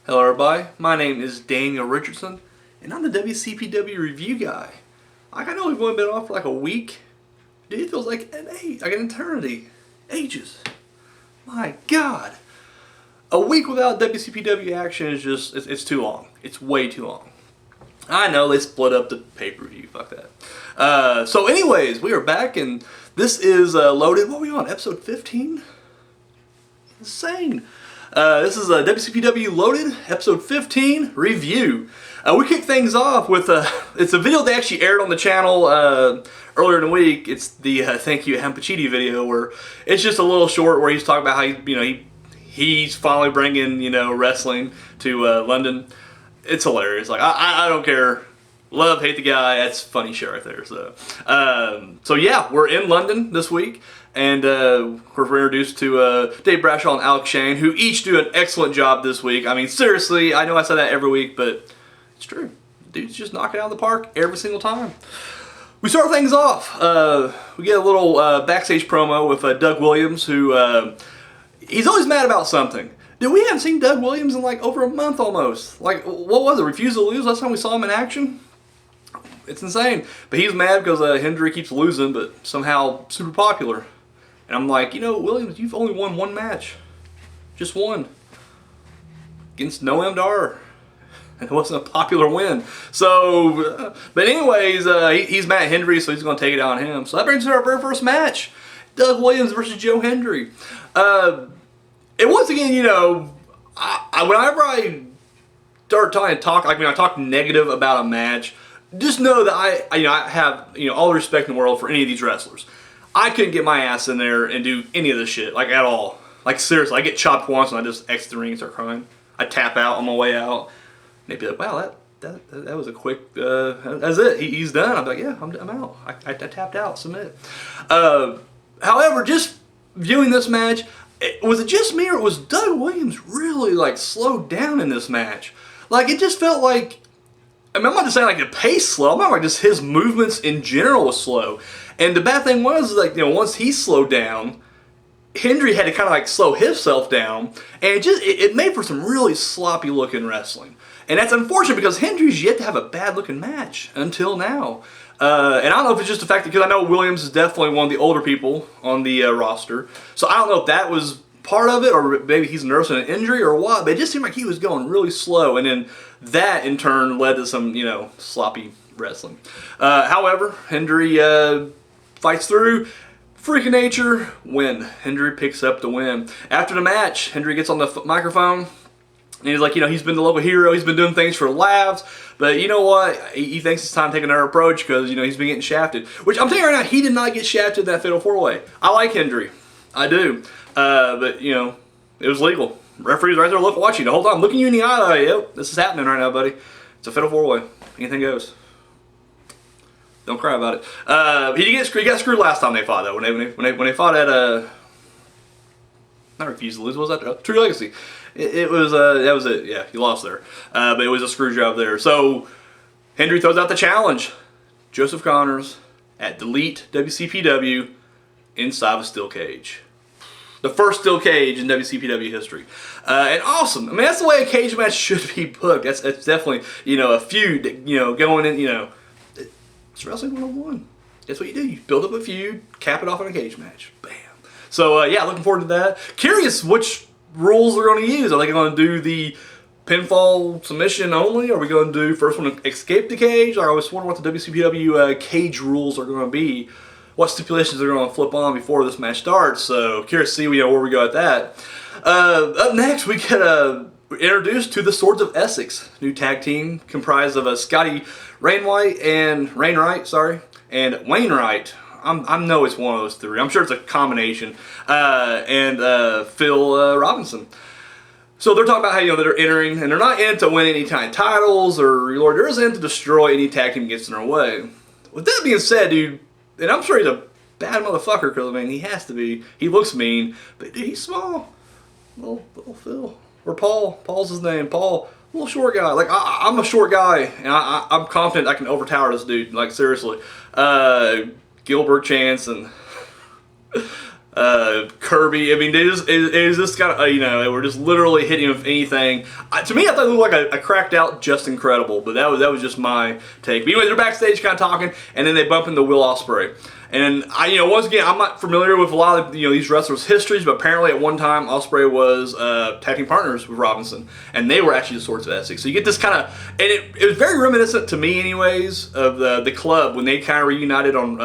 Hello everybody, my name is Daniel Richardson, and I'm the WCPW review guy. I know we've only been off for like a week. Dude, it feels like an eternity. Ages. My God. A week without WCPW action is just, it's too long. It's way too long. I know, they split up the pay-per-view, fuck that. So anyways, we are back, and this is loaded, what are we on, episode 15? Insane. This is a WCPW Loaded, episode 15 review. We kick things off with it's a video they actually aired on the channel earlier in the week. It's the thank you Pacitti video, where it's just a little short where he's talking about how he's finally bringing wrestling to London. It's hilarious. Like I don't care. Love, hate the guy. That's funny shit right there. So yeah, we're in London this week. And we're introduced to Dave Bradshaw and Alex Shane, who each do an excellent job this week. I mean, seriously, I know I say that every week, but it's true. Dude's just knocking it out of the park every single time. We start things off. We get a little backstage promo with Doug Williams, who he's always mad about something. Dude, we haven't seen Doug Williams in like over a month almost. Like, what was it? Refuse to lose last time we saw him in action? It's insane. But he's mad because Hendry keeps losing, but somehow super popular. And I'm like, Williams, you've only won one match. Just one. Against Noam Dar. And it wasn't a popular win. So, but anyways, he's mad at Hendry, so he's going to take it out on him. So that brings us to our very first match. Doug Williams versus Joe Hendry. And once again, whenever I start trying to talk, like when I talk negative about a match, just know that I have all the respect in the world for any of these wrestlers. I couldn't get my ass in there and do any of this shit, like at all. Like seriously, I get chopped once and I just exit the ring and start crying. I tap out on my way out. And they'd be like, wow, that was a quick, that's it, he's done. I'm like, yeah, I'm out. I tapped out, submit. However, just viewing this match, was it just me or was Doug Williams really like slowed down in this match? Like it just felt like, I'm not just saying like the pace slow, I'm not like just his movements in general was slow. And the bad thing was, like, once he slowed down, Hendry had to kind of like slow himself down, and it made for some really sloppy looking wrestling. And that's unfortunate because Hendry's yet to have a bad looking match until now. And I don't know if it's just the fact that, because I know Williams is definitely one of the older people on the roster, so I don't know if that was part of it, or maybe he's nursing an injury or what, but it just seemed like he was going really slow, and then that in turn led to some, sloppy wrestling. However, Hendry fights through, freak of nature, win. Hendry picks up the win. After the match, Hendry gets on the microphone, and he's like, he's been the local hero, he's been doing things for laughs, but you know what, he thinks it's time to take another approach because, he's been getting shafted. Which, I'm telling you right now, he did not get shafted in that Fatal 4-Way. I like Hendry. I do. But, it was legal. Referee's right there watching the whole time, looking you in the eye, like, yep, this is happening right now, buddy. It's a Fatal 4-Way. Anything goes. Don't cry about it. He got screwed last time they fought, though. When they fought at not Refuse to Lose, what was that? True Legacy. It was that was it. Yeah, he lost there. But it was a screw job there. So Hendry throws out the challenge. Joseph Connors at Delete WCPW inside of a steel cage. The first steel cage in WCPW history. And awesome. I mean, that's the way a cage match should be booked. That's definitely, a feud, going in, it's wrestling 101. That's what you do. You build up a feud, cap it off in a cage match. Bam. So, yeah, looking forward to that. Curious which rules they're going to use. Are they going to do the pinfall submission only? Are we going to do first one to escape the cage? I was wondering what the WCPW cage rules are going to be. What stipulations they're going to flip on before this match starts. So, curious to see where we go at that. Up next, we get introduced to the Swords of Essex, new tag team comprised of Scotty Wainwright and Wainwright. I know it's one of those three. I'm sure it's a combination. And Phil Robinson. So they're talking about how they're entering, and they're not in to win any kind of titles or they're just in to destroy any tag team that gets in their way. With that being said, dude, and I'm sure he's a bad motherfucker because he has to be. He looks mean, but dude, he's small. Little Phil. Or Paul. Paul's his name. Paul. Little short guy. Like, I'm a short guy, and I'm confident I can overtower this dude. Like, seriously. Gilbert Chance and Kirby. I mean, it is this kind of, they were just literally hitting him with anything. To me, I thought it looked like a cracked out Just Incredible, but that was just my take. But anyway, they're backstage kind of talking, and then they bump into Will Ospreay. And once again, I'm not familiar with a lot of these wrestlers' histories, but apparently at one time Ospreay was tag team partners with Robinson, and they were actually the Swords of Essex. So you get this kind of, and it was very reminiscent to me, anyways, of the club when they kind of reunited on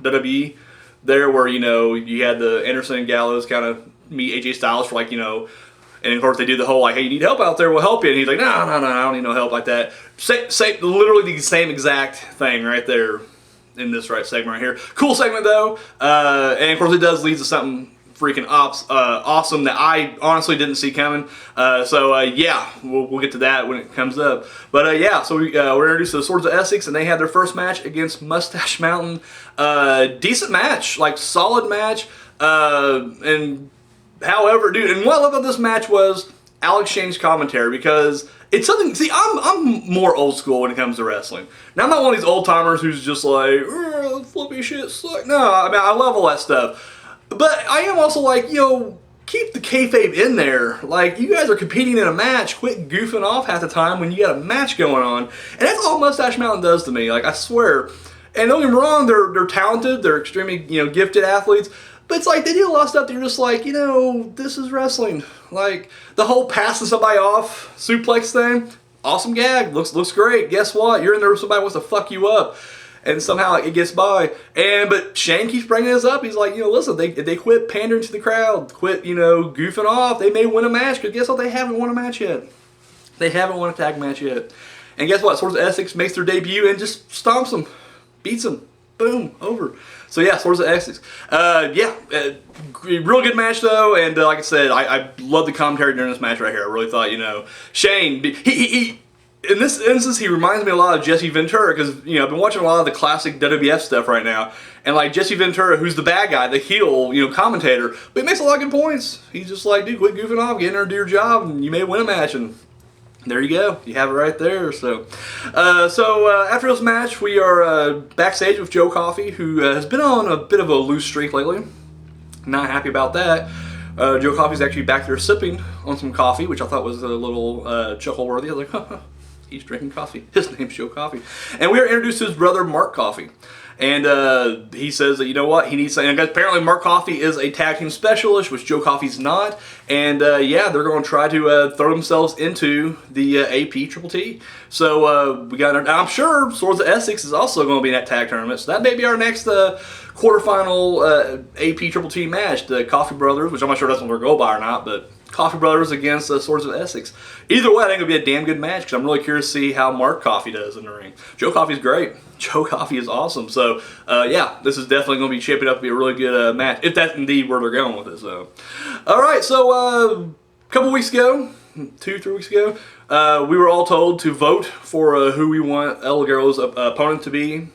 WWE. There, where you had the Anderson and Gallows kind of meet AJ Styles for and of course they do the whole hey, you need help out there, we'll help you, and he's like, no, I don't need no help like that. Literally the same exact thing right there in this segment right here. Cool segment though, and of course it does lead to something freaking awesome that I honestly didn't see coming. Yeah, we'll get to that when it comes up. But yeah, so we're introduced to the Swords of Essex, and they had their first match against Mustache Mountain. Decent match, solid match. And however, dude, and what I love about this match was Alex Shane's commentary, because it's something. See, I'm more old school when it comes to wrestling. Now I'm not one of these old timers who's just like flippy shit suck. No, I mean I love all that stuff. But I am also keep the kayfabe in there. You guys are competing in a match. Quit goofing off half the time when you got a match going on. And that's all Mustache Mountain does to me. I swear. And don't get me wrong, they're talented. They're extremely gifted athletes. But it's they do a lot of stuff that you're just this is wrestling. The whole passing somebody off suplex thing, awesome gag. Looks great. Guess what? You're in there with somebody who wants to fuck you up. And somehow it gets by. But Shane keeps bringing this up. He's like, listen, if they quit pandering to the crowd, quit, goofing off, they may win a match. Because guess what? They haven't won a match yet. They haven't won a tag match yet. And guess what? Swords of Essex makes their debut and just stomps them. Beats them. Boom. Over. So yeah, Swords of Essex. Real good match though. And like I said, I love the commentary during this match right here. I really thought, Shane, he in this instance, he reminds me a lot of Jesse Ventura, because I've been watching a lot of the classic WWF stuff right now, and Jesse Ventura, who's the bad guy, the heel, commentator, but he makes a lot of good points. He's just dude, quit goofing off, get in there, do your job, and you may win a match, and there you go, you have it right there. So, after this match, we are backstage with Joe Coffey, who has been on a bit of a loose streak lately. Not happy about that. Joe Coffey's actually back there sipping on some coffee, which I thought was a little chuckle worthy. I was like, he's drinking coffee. His name's Joe Coffey. And we are introduced to his brother, Mark Coffey. And he says that, he needs something. And apparently Mark Coffey is a tag team specialist, which Joe Coffey's not. And they're going to try to throw themselves into the AP Triple T. So we got, I'm sure Swords of Essex is also going to be in that tag tournament. So that may be our next quarterfinal AP Triple T match. The Coffey Brothers, which I'm not sure that's what we're going to go by or not, but Coffey Brothers against Swords of Essex. Either way, I think it'll be a damn good match, because I'm really curious to see how Mark Coffey does in the ring. Joe Coffey's great. Joe Coffey is awesome. So, this is definitely going to be shaping up to be a really good match, if that's indeed where they're going with it. So, all right. So, a couple weeks ago, 2-3 weeks ago, we were all told to vote for who we want El Legero's opponent to be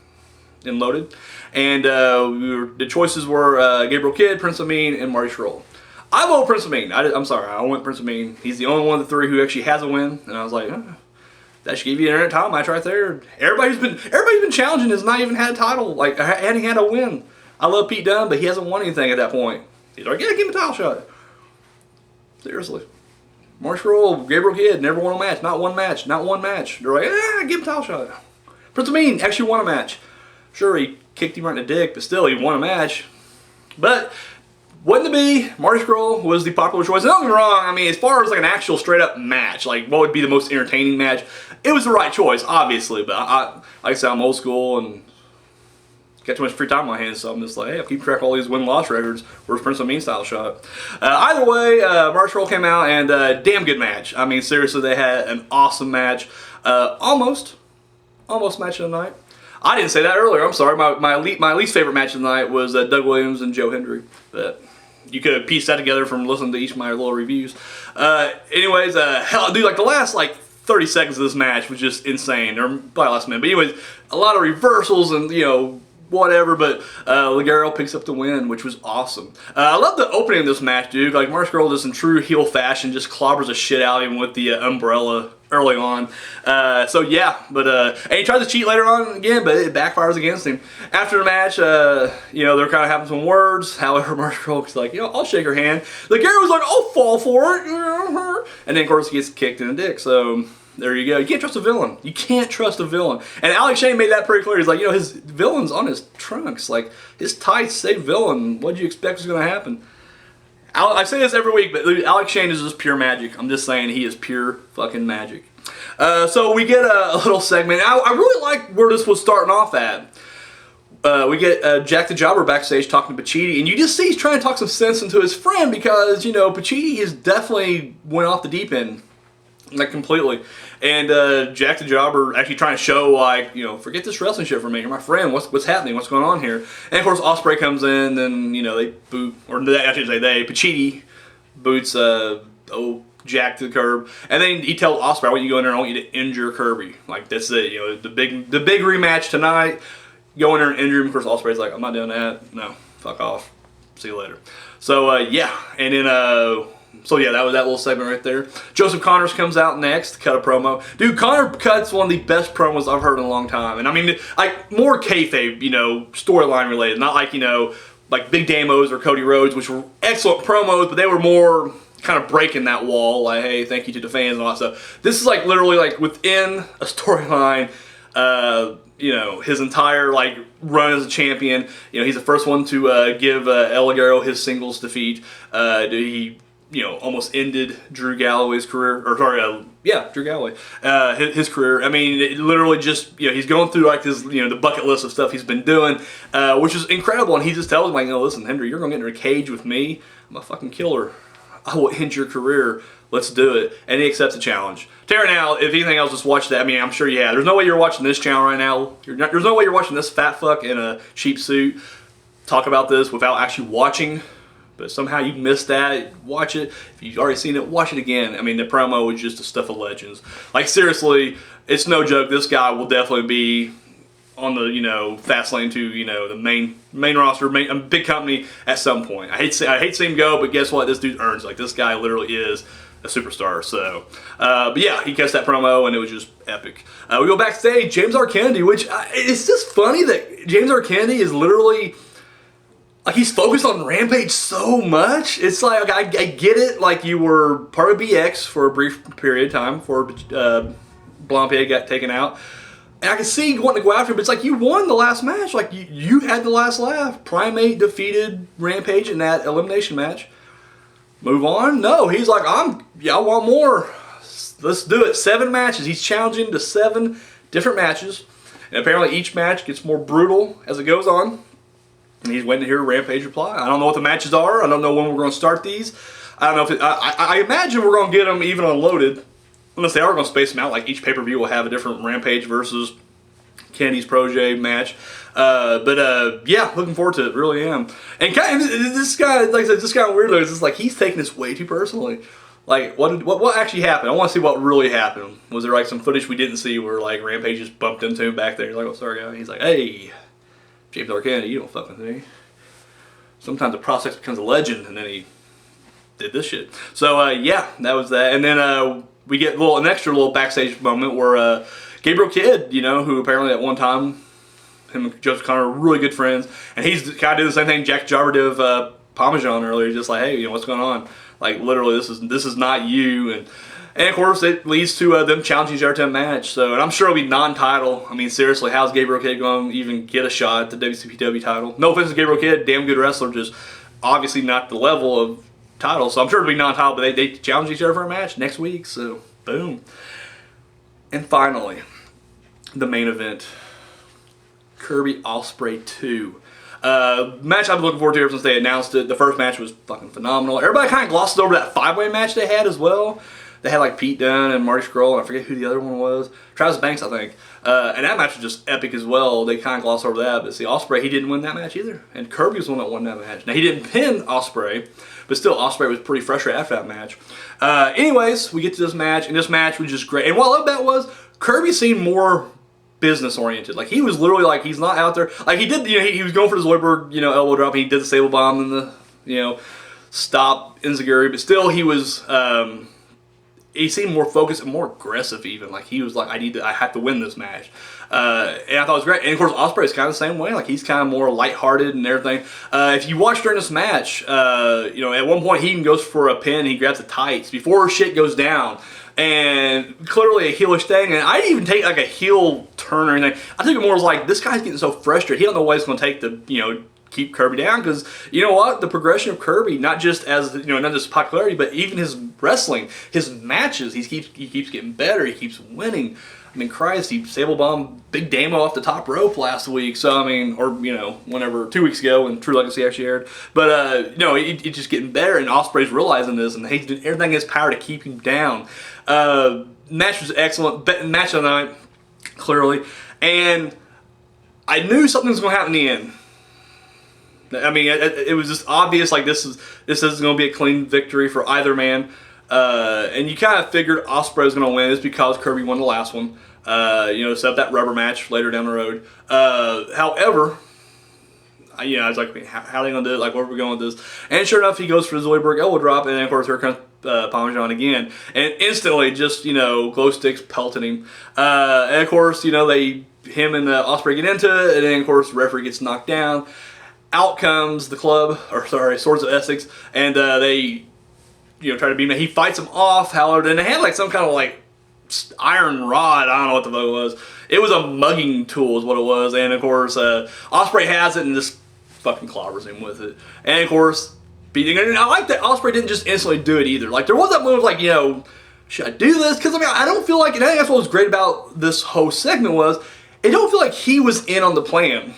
in Loaded, and the choices were Gabriel Kidd, Prince Amin, and Marty Scurll. I vote Prince Amin. I'm sorry, I went Prince Amin. He's the only one of the three who actually has a win, and I was like, that should give you an internet title match right there. Everybody's been challenging has not even had a title, hadn't had a win. I love Pete Dunne, but he hasn't won anything at that point. He's like, yeah, give him a title shot. Seriously. Marty Scurll, Gabriel Kidd, never won a match. Not one match. They're like, give him a title shot. Prince Amin actually won a match. Sure, he kicked him right in the dick, but still, he won a match. But wasn't to be. Marty Scurll was the popular choice. Don't get me wrong, I mean, as far as an actual straight up match, what would be the most entertaining match, it was the right choice, obviously, but like I said, I'm old school and got too much free time on my hands, so I'm just like, hey, I'll keep track of all these win-loss records. Where's Prince Amin style shot? Either way, Marty Scurll came out, and damn good match. I mean, seriously, they had an awesome match. Almost match of the night. I didn't say that earlier. I'm sorry. My least favorite match of the night was Doug Williams and Joe Hendry. But you could have pieced that together from listening to each of my little reviews. Anyways, hell, dude, the last 30 seconds of this match was just insane. Or probably last minute. But anyways, a lot of reversals and whatever. But Legero picks up the win, which was awesome. I love the opening of this match, dude. Marty Scurll just in true heel fashion just clobbers the shit out of him with the umbrella. early on. So yeah, but and he tries to cheat later on again, but it backfires against him. After the match, you know, they're kind of having some words. However, Mark Scurll's like, you know, I'll shake her hand. Legero was like, I'll fall for it. And then of course he gets kicked in the dick. So there you go. You can't trust a villain. You can't trust a villain. And Alex Shane made that pretty clear. He's like, you know, his villain's on his trunks. Like, his tights say villain. What do you expect was going to happen? I say this every week, but Alex Shane is just pure magic. I'm just saying he is pure fucking magic. So we get a little segment. I really like where this was starting off at. We get Jack the Jobber backstage talking to Pacitti, and you just see he's trying to talk some sense into his friend because, you know, Pacitti has definitely went off the deep end. Like, completely. And Jack the Jobber actually trying to show, like, you know, forget this wrestling shit for me. You're my friend. What's happening? What's going on here? And, of course, Ospreay comes in, and, you know, they boot, or I should say they, Pacitti boots, Jack to the curb. And then he tells Ospreay, I want you to go in there and I want you to injure Kirby. Like, that's it. You know, the big rematch tonight. Go in there and injure him. Of course, Ospreay's like, I'm not doing that. No, fuck off. See you later. So, yeah. And then, so yeah, that was that little segment right there. Joseph Connors comes out next to cut a promo. Dude, Connor cuts one of the best promos I've heard in a long time. And I mean, like, more kayfabe, you know, storyline related. Not like, you know, like Big Damos or Cody Rhodes, which were excellent promos, but they were more kind of breaking that wall. Like, hey, thank you to the fans and all that stuff. This is like literally like within a storyline, you know, his entire like run as a champion. You know, he's the first one to give El Ligero his singles defeat. He, you know, almost ended Drew Galloway's career, or sorry, yeah, Drew Galloway, his career. I mean, it literally just, you know, he's going through like this, you know, the bucket list of stuff he's been doing, which is incredible. And he just tells him, like, you know, listen, Hendry, you're gonna get in a cage with me. I'm a fucking killer. I will end your career. Let's do it. And he accepts the challenge. Tara, now, if anything else, just watch that. I mean, I'm sure you have. There's no way you're watching this channel right now. There's no way you're watching this fat fuck in a cheap suit talk about this without actually watching. But somehow you missed that. Watch it. If you've already seen it, watch it again. I mean, the promo was just the stuff of legends. Like, seriously, it's no joke. This guy will definitely be on the, you know, fast lane to, you know, the main roster, big company at some point. I hate to see him go, but guess what? This dude earns. Like, this guy literally is a superstar. So, but yeah, he cuts that promo, and it was just epic. We go backstage. James R. Kennedy, which it's just funny that James R. Kennedy is literally, like, he's focused on Rampage so much. It's like, I get it. Like, you were part of BX for a brief period of time before Blampied got taken out. And I can see wanting to go after him, but it's like, you won the last match. Like, you had the last laugh. Primate defeated Rampage in that elimination match. Move on? No. He's like, I want more. Let's do it. 7 matches. He's challenging to 7 different matches. And apparently each match gets more brutal as it goes on. And he's waiting to hear Rampage reply. I don't know what the matches are. I don't know when we're going to start these. I don't know if I imagine we're going to get them even unloaded. Unless they are going to space them out. Like, each pay-per-view will have a different Rampage versus Kenny's Protege match. Yeah, looking forward to it. Really am. And kind of, this guy, like I said, this guy weirdo is just like, he's taking this way too personally. Like, what actually happened? I want to see what really happened. Was there like some footage we didn't see where like Rampage just bumped into him back there? You're like, oh, sorry, guy. And he's like, hey, James R. Kennedy, you don't fuck with me. Sometimes a prospect becomes a legend, and then he did this shit. So, yeah, that was that. And then we get an extra little backstage moment where Gabriel Kidd, you know, who apparently at one time, him and Joseph Connor are really good friends, and he's kind of doing the same thing Jack Jobber did with Parmesan earlier. Just like, hey, you know, what's going on? Like, literally, this is not you. And of course, it leads to them challenging each other to a match. So, and I'm sure it'll be non-title. I mean, seriously, how's Gabriel Kidd going to even get a shot at the WCPW title? No offense to Gabriel Kidd, damn good wrestler, just obviously not the level of title. So I'm sure it'll be non-title, but they challenge each other for a match next week. So, boom. And finally, the main event. Kirby Ospreay 2. Match I've been looking forward to ever since they announced it. The first match was fucking phenomenal. Everybody kind of glosses over that 5-way match they had as well. They had like Pete Dunne and Marty Scurll, and I forget who the other one was. Travis Banks, I think. And that match was just epic as well. They kind of gloss over that. But see, Ospreay, he didn't win that match either. And Kirby was the one that won that match. Now, he didn't pin Ospreay, but still, Ospreay was pretty frustrated after that match. Anyways, we get to this match, and this match was just great. And what I love about was, Kirby seemed more business oriented. Like, he was literally like, he's not out there. Like, he did, you know, he was going for the Zoidberg, you know, elbow drop. He did the Sable Bomb and the, you know, stop Enziguri. But still, he was, he seemed more focused and more aggressive even. Like he was like, I have to win this match. And I thought it was great. And of course, Ospreay is kind of the same way. Like he's kind of more lighthearted and everything. If you watch during this match, you know, at one point he even goes for a pin. He grabs the tights before shit goes down. And clearly a heelish thing. And I didn't even take like a heel turn or anything. I took it more as like, this guy's getting so frustrated. He don't know what it's going to take to, you know, keep Kirby down, because you know what, the progression of Kirby, not just as, you know, not just popularity, but even his wrestling, his matches, he keeps getting better, he keeps winning. I mean, Christ, he sable bombed Big Damo off the top rope last week. So I mean, or you know, whenever 2 weeks ago when True Legacy actually aired. But you know, it's just getting better, and Ospreay's realizing this, and he's doing everything in his power to keep him down. Match was excellent, match of the night, clearly, and I knew something was going to happen in the end. I mean, it was just obvious, like this isn't going to be a clean victory for either man. And you kind of figured Ospreay was going to win just because Kirby won the last one. You know, set up that rubber match later down the road. However, you know, I was like, how are they going to do it? Like, where are we going with this? And sure enough, he goes for the Zoidberg elbow drop, and then, of course, here comes Parmesan again. And instantly, just, you know, glow sticks pelting him. And, of course, you know, him and Ospreay get into it, and then, of course, the referee gets knocked down. Out comes the club, or sorry, Swords of Essex, and they, you know, try to beat him. He fights him off, however, and they had like some kind of like iron rod. I don't know what the fuck it was. It was a mugging tool, is what it was. And of course, Ospreay has it and just fucking clobbers him with it. And of course, beating it. And I like that Ospreay didn't just instantly do it either. Like there was that moment, like, you know, should I do this? Because I mean, I don't feel like, and I think that's what was great about this whole segment was, it don't feel like he was in on the plan,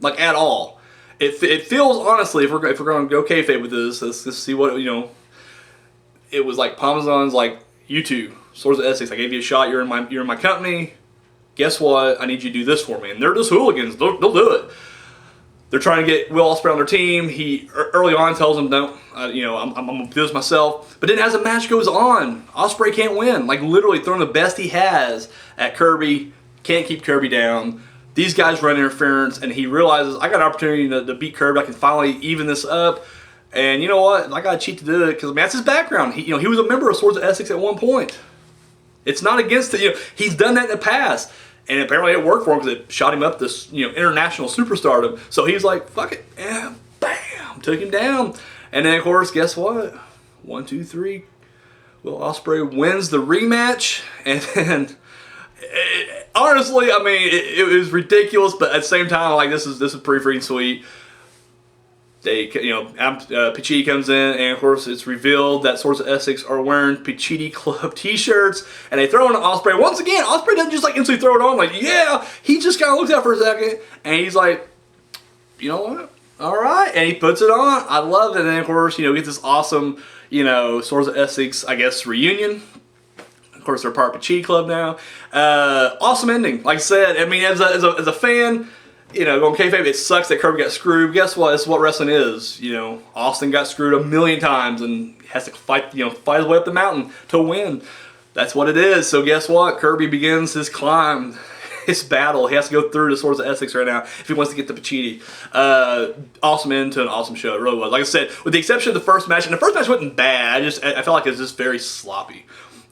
like at all. It feels, honestly, if we're going to go kayfabe with this, let's see what, you know, it was like Parmesan's like, you two, Swords of Essex, I gave you a shot, you're in my company, guess what, I need you to do this for me. And they're just hooligans, they'll do it. They're trying to get Will Ospreay on their team. He early on tells them, no, you know, I'm going to do this myself. But then as the match goes on, Ospreay can't win. Like literally throwing the best he has at Kirby, can't keep Kirby down. These guys run interference, and he realizes, I got an opportunity to beat Kirby. I can finally even this up. And you know what? I got to cheat to do it, because I mean, that's his background. He was a member of Swords of Essex at one point. It's not against it. You know, he's done that in the past. And apparently it worked for him, because it shot him up this, you know, international superstardom. So he's like, fuck it. And bam, took him down. And then, of course, guess what? 1, 2, 3. Will Ospreay wins the rematch. And then... honestly, I mean, it was ridiculous, but at the same time, like this is pretty freaking sweet. They, you know, Pacitti comes in, and of course, it's revealed that Swords of Essex are wearing Pacitti Club T-shirts, and they throw in Ospreay. Once again, Ospreay doesn't just like instantly throw it on, like yeah. He just kind of looks at it for a second, and he's like, you know what? All right, and he puts it on. I love it, and then of course, you know, we get this awesome, you know, Swords of Essex, I guess, reunion. Of course, they're part of Pacitti Club now. Awesome ending. Like I said, I mean, as a fan, you know, going kayfabe, it sucks that Kirby got screwed. Guess what? It's what wrestling is. You know, Austin got screwed a million times and has to fight his way up the mountain to win. That's what it is. So guess what? Kirby begins his climb, his battle. He has to go through the Swords of Essex right now if he wants to get to Pacitti. Awesome end to an awesome show. It really was. Like I said, with the exception of the first match, and the first match wasn't bad. I felt like it was just very sloppy.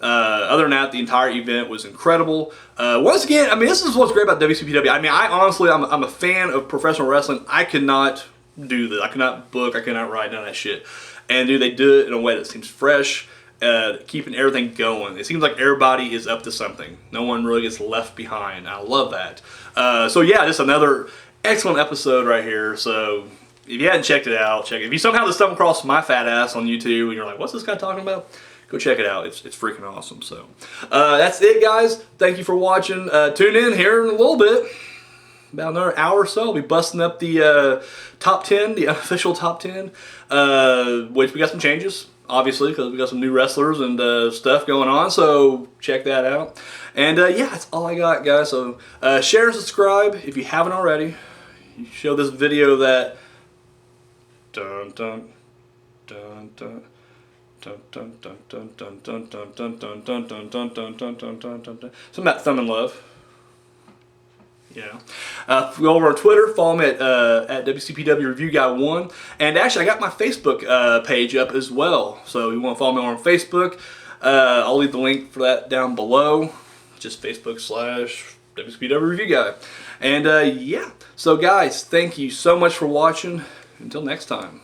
Other than that, the entire event was incredible. Once again, I mean, this is what's great about WCPW. I mean, I'm a fan of professional wrestling. I could not do this. I could not book. I could not write none of that shit. And dude, they do it in a way that seems fresh, keeping everything going. It seems like everybody is up to something. No one really gets left behind. I love that. So yeah, just another excellent episode right here. So if you hadn't checked it out, check it. If you somehow just stumble across my fat ass on YouTube and you're like, what's this guy talking about? Go check it out. It's freaking awesome. So that's it, guys. Thank you for watching. Tune in here in a little bit. About another hour or so, I'll be busting up the top 10, the unofficial top 10, which we got some changes, obviously, because we got some new wrestlers and stuff going on. So check that out. And yeah, that's all I got, guys. So share and subscribe if you haven't already. You show this video that... Dun, dun, dun, dun. Something about thumb and love. Yeah. Go over on Twitter, follow me at WCPW Review Guy 1. And actually, I got my Facebook page up as well. So you want to follow me on Facebook. I'll leave the link for that down below. Just Facebook/WCPW Review Guy. And yeah, so guys, thank you so much for watching. Until next time.